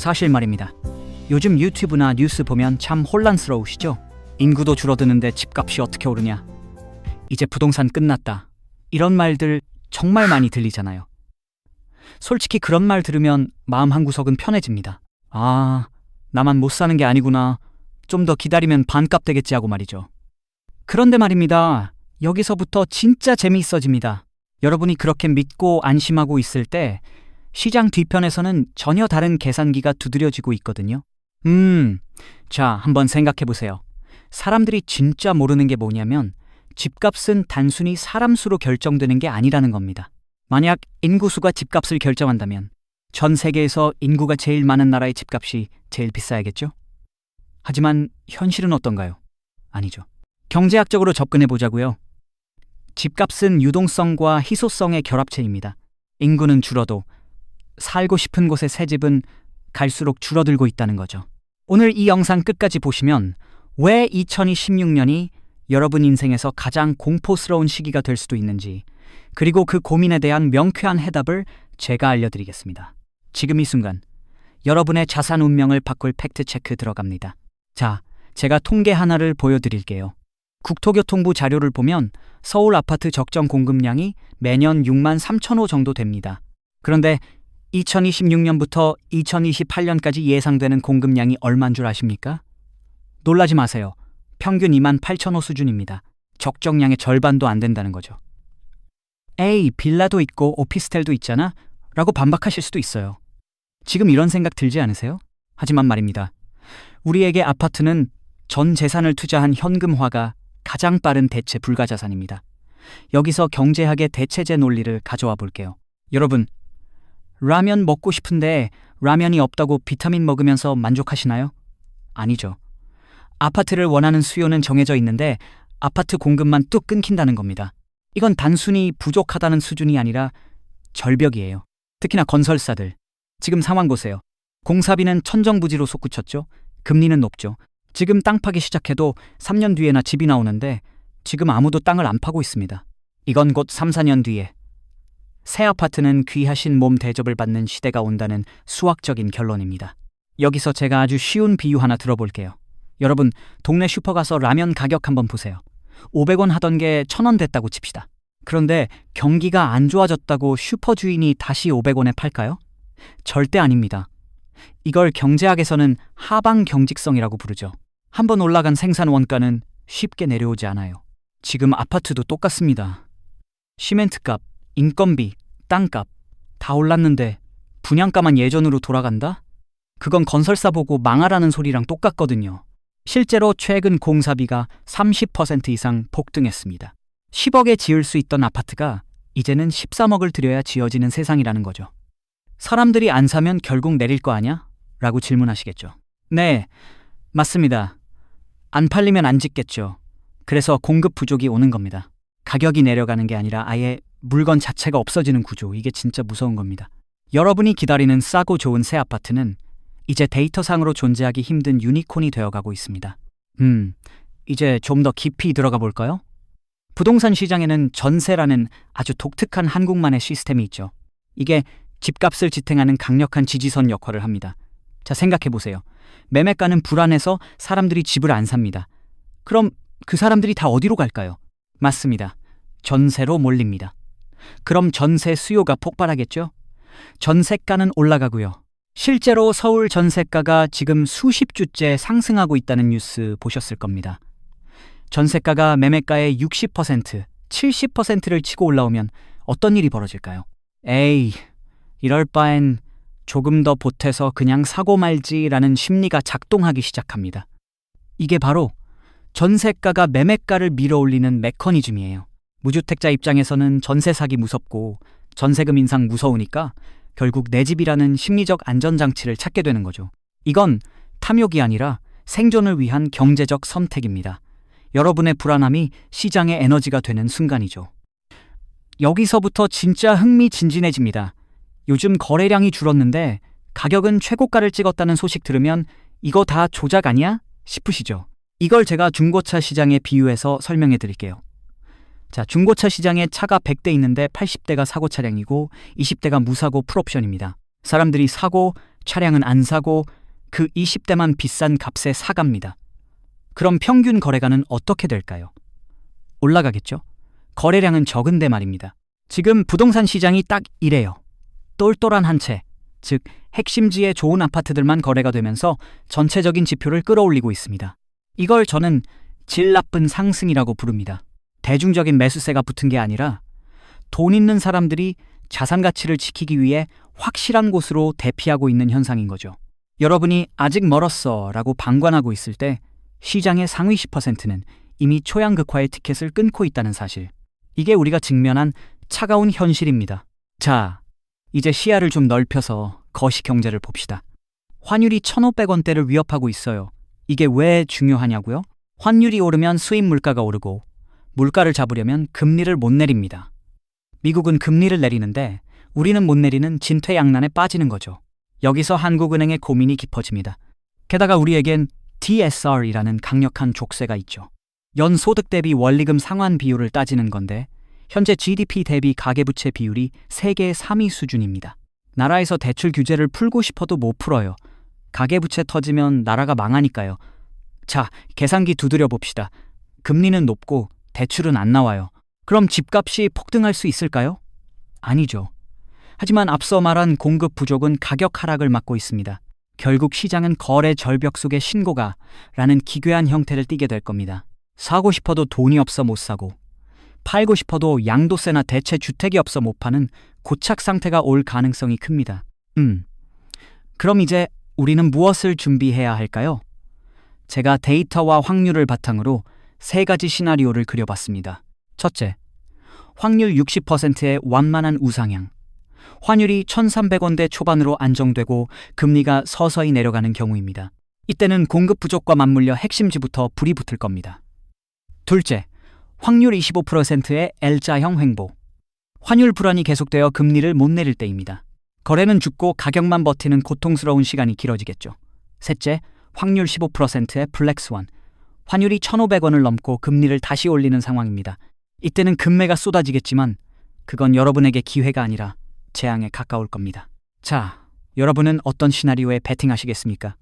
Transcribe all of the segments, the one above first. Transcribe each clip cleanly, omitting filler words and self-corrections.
사실 말입니다. 요즘 유튜브나 뉴스 보면 참 혼란스러우시죠? 인구도 줄어드는데 집값이 어떻게 오르냐? 이제 부동산 끝났다. 이런 말들 정말 많이 들리잖아요. 솔직히 그런 말 들으면 마음 한구석은 편해집니다. 아, 나만 못 사는 게 아니구나. 좀 더 기다리면 반값 되겠지 하고 말이죠. 그런데 말입니다. 여기서부터 진짜 재미있어집니다. 여러분이 그렇게 믿고 안심하고 있을 때 시장 뒤편에서는 전혀 다른 계산기가 두드려지고 있거든요. 자, 한번 생각해 보세요. 사람들이 진짜 모르는 게 뭐냐면 집값은 단순히 사람 수로 결정되는 게 아니라는 겁니다. 만약 인구수가 집값을 결정한다면 전 세계에서 인구가 제일 많은 나라의 집값이 제일 비싸야겠죠? 하지만 현실은 어떤가요? 아니죠. 경제학적으로 접근해 보자고요. 집값은 유동성과 희소성의 결합체입니다. 인구는 줄어도 살고 싶은 곳의 새 집은 갈수록 줄어들고 있다는 거죠. 오늘 이 영상 끝까지 보시면 왜 2026년이 여러분 인생에서 가장 공포스러운 시기가 될 수도 있는지, 그리고 그 고민에 대한 명쾌한 해답을 제가 알려드리겠습니다. 지금 이 순간 여러분의 자산 운명을 바꿀 팩트체크 들어갑니다. 자, 제가 통계 하나를 보여드릴게요. 국토교통부 자료를 보면 서울 아파트 적정 공급량이 매년 6만 3천 호 정도 됩니다. 그런데 2026년부터 2028년까지 예상되는 공급량이 얼마인 줄 아십니까? 놀라지 마세요. 평균 2만 8천 호 수준입니다. 적정량의 절반도 안 된다는 거죠. 에이, 빌라도 있고 오피스텔도 있잖아? 라고 반박하실 수도 있어요. 지금 이런 생각 들지 않으세요? 하지만 말입니다. 우리에게 아파트는 전 재산을 투자한 현금화가 가장 빠른 대체 불가자산입니다. 여기서 경제학의 대체제 논리를 가져와 볼게요. 여러분, 라면 먹고 싶은데 라면이 없다고 비타민 먹으면서 만족하시나요? 아니죠. 아파트를 원하는 수요는 정해져 있는데 아파트 공급만 뚝 끊긴다는 겁니다. 이건 단순히 부족하다는 수준이 아니라 절벽이에요. 특히나 건설사들. 지금 상황 보세요. 공사비는 천정부지로 솟구쳤죠. 금리는 높죠. 지금 땅 파기 시작해도 3년 뒤에나 집이 나오는데 지금 아무도 땅을 안 파고 있습니다. 이건 곧 3, 4년 뒤에 새 아파트는 귀하신 몸 대접을 받는 시대가 온다는 수학적인 결론입니다. 여기서 제가 아주 쉬운 비유 하나 들어볼게요. 여러분, 동네 슈퍼 가서 라면 가격 한번 보세요. 500원 하던 게 1000원 됐다고 칩시다. 그런데 경기가 안 좋아졌다고 슈퍼 주인이 다시 500원에 팔까요? 절대 아닙니다. 이걸 경제학에서는 하방 경직성이라고 부르죠. 한번 올라간 생산 원가는 쉽게 내려오지 않아요. 지금 아파트도 똑같습니다. 시멘트값, 인건비, 땅값 다 올랐는데 분양가만 예전으로 돌아간다? 그건 건설사 보고 망하라는 소리랑 똑같거든요. 실제로 최근 공사비가 30% 이상 폭등했습니다. 10억에 지을 수 있던 아파트가 이제는 13억을 들여야 지어지는 세상이라는 거죠. 사람들이 안 사면 결국 내릴 거 아냐? 라고 질문하시겠죠. 네, 맞습니다. 안 팔리면 안 짓겠죠. 그래서 공급 부족이 오는 겁니다. 가격이 내려가는 게 아니라 아예 물건 자체가 없어지는 구조, 이게 진짜 무서운 겁니다. 여러분이 기다리는 싸고 좋은 새 아파트는 이제 데이터상으로 존재하기 힘든 유니콘이 되어가고 있습니다. 이제 좀 더 깊이 들어가 볼까요? 부동산 시장에는 전세라는 아주 독특한 한국만의 시스템이 있죠. 이게 집값을 지탱하는 강력한 지지선 역할을 합니다. 자, 생각해 보세요. 매매가는 불안해서 사람들이 집을 안 삽니다. 그럼 그 사람들이 다 어디로 갈까요? 맞습니다. 전세로 몰립니다. 그럼 전세 수요가 폭발하겠죠? 전세가는 올라가고요. 실제로 서울 전세가가 지금 수십 주째 상승하고 있다는 뉴스 보셨을 겁니다. 전세가가 매매가의 60%, 70%를 치고 올라오면 어떤 일이 벌어질까요? 에이, 이럴 바엔 조금 더 보태서 그냥 사고 말지라는 심리가 작동하기 시작합니다. 이게 바로 전세가가 매매가를 밀어올리는 메커니즘이에요. 무주택자 입장에서는 전세 사기 무섭고 전세금 인상 무서우니까 결국 내 집이라는 심리적 안전장치를 찾게 되는 거죠. 이건 탐욕이 아니라 생존을 위한 경제적 선택입니다. 여러분의 불안함이 시장의 에너지가 되는 순간이죠. 여기서부터 진짜 흥미진진해집니다. 요즘 거래량이 줄었는데 가격은 최고가를 찍었다는 소식 들으면 이거 다 조작 아니야? 싶으시죠? 이걸 제가 중고차 시장에 비유해서 설명해 드릴게요. 자, 중고차 시장에 차가 100대 있는데 80대가 사고 차량이고 20대가 무사고 풀옵션입니다. 사람들이 사고 차량은 안 사고 그 20대만 비싼 값에 사갑니다. 그럼 평균 거래가는 어떻게 될까요? 올라가겠죠? 거래량은 적은데 말입니다. 지금 부동산 시장이 딱 이래요. 똘똘한 한 채, 즉 핵심지의 좋은 아파트들만 거래가 되면서 전체적인 지표를 끌어올리고 있습니다. 이걸 저는 질 나쁜 상승이라고 부릅니다. 대중적인 매수세가 붙은 게 아니라 돈 있는 사람들이 자산 가치를 지키기 위해 확실한 곳으로 대피하고 있는 현상인 거죠. 여러분이 아직 멀었어 라고 방관하고 있을 때 시장의 상위 10%는 이미 초양극화의 티켓을 끊고 있다는 사실. 이게 우리가 직면한 차가운 현실입니다. 자, 이제 시야를 좀 넓혀서 거시 경제를 봅시다. 환율이 1,500원대를 위협하고 있어요. 이게 왜 중요하냐고요? 환율이 오르면 수입 물가가 오르고 물가를 잡으려면 금리를 못 내립니다. 미국은 금리를 내리는데 우리는 못 내리는 진퇴양난에 빠지는 거죠. 여기서 한국은행의 고민이 깊어집니다. 게다가 우리에겐 DSR이라는 강력한 족쇄가 있죠. 연소득 대비 원리금 상환 비율을 따지는 건데 현재 GDP 대비 가계부채 비율이 세계 3위 수준입니다. 나라에서 대출 규제를 풀고 싶어도 못 풀어요. 가계부채 터지면 나라가 망하니까요. 자, 계산기 두드려 봅시다. 금리는 높고 대출은 안 나와요. 그럼 집값이 폭등할 수 있을까요? 아니죠. 하지만 앞서 말한 공급 부족은 가격 하락을 막고 있습니다. 결국 시장은 거래 절벽 속의 신고가라는 기괴한 형태를 띠게 될 겁니다. 사고 싶어도 돈이 없어 못 사고, 팔고 싶어도 양도세나 대체 주택이 없어 못 파는 고착 상태가 올 가능성이 큽니다. 그럼 이제 우리는 무엇을 준비해야 할까요? 제가 데이터와 확률을 바탕으로 세 가지 시나리오를 그려봤습니다. 첫째, 확률 60%의 완만한 우상향. 환율이 1,300원대 초반으로 안정되고 금리가 서서히 내려가는 경우입니다. 이때는 공급 부족과 맞물려 핵심지부터 불이 붙을 겁니다. 둘째, 확률 25%의 L자형 횡보. 환율 불안이 계속되어 금리를 못 내릴 때입니다. 거래는 죽고 가격만 버티는 고통스러운 시간이 길어지겠죠. 셋째, 확률 15%의 블랙스완. 환율이 1,500원을 넘고 금리를 다시 올리는 상황입니다. 이때는 금매가 쏟아지겠지만 그건 여러분에게 기회가 아니라 재앙에 가까울 겁니다. 자, 여러분은 어떤 시나리오에 베팅하시겠습니까?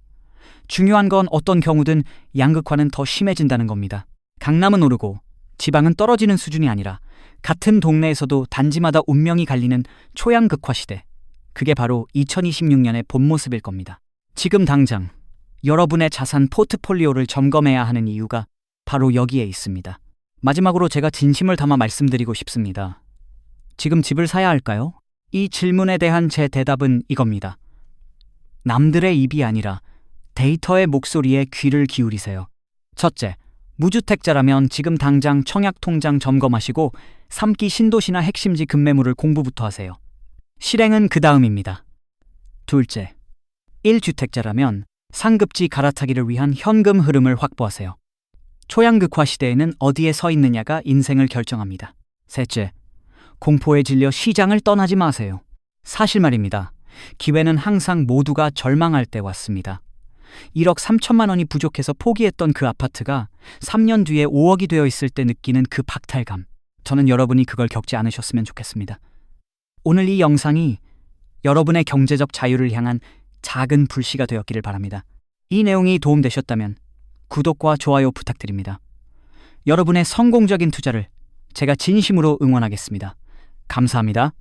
중요한 건 어떤 경우든 양극화는 더 심해진다는 겁니다. 강남은 오르고 지방은 떨어지는 수준이 아니라 같은 동네에서도 단지마다 운명이 갈리는 초양극화 시대. 그게 바로 2026년의 본 모습일 겁니다. 지금 당장 여러분의 자산 포트폴리오를 점검해야 하는 이유가 바로 여기에 있습니다. 마지막으로 제가 진심을 담아 말씀드리고 싶습니다. 지금 집을 사야 할까요? 이 질문에 대한 제 대답은 이겁니다. 남들의 입이 아니라 데이터의 목소리에 귀를 기울이세요. 첫째, 무주택자라면 지금 당장 청약통장 점검하시고 3기 신도시나 핵심지 급매물을 공부부터 하세요. 실행은 그 다음입니다. 둘째, 1주택자라면 상급지 갈아타기를 위한 현금 흐름을 확보하세요. 초양극화 시대에는 어디에 서 있느냐가 인생을 결정합니다. 셋째, 공포에 질려 시장을 떠나지 마세요. 사실 말입니다. 기회는 항상 모두가 절망할 때 왔습니다. 1억 3천만 원이 부족해서 포기했던 그 아파트가 3년 뒤에 5억이 되어 있을 때 느끼는 그 박탈감. 저는 여러분이 그걸 겪지 않으셨으면 좋겠습니다. 오늘 이 영상이 여러분의 경제적 자유를 향한 작은 불씨가 되었기를 바랍니다. 이 내용이 도움되셨다면 구독과 좋아요 부탁드립니다. 여러분의 성공적인 투자를 제가 진심으로 응원하겠습니다. 감사합니다.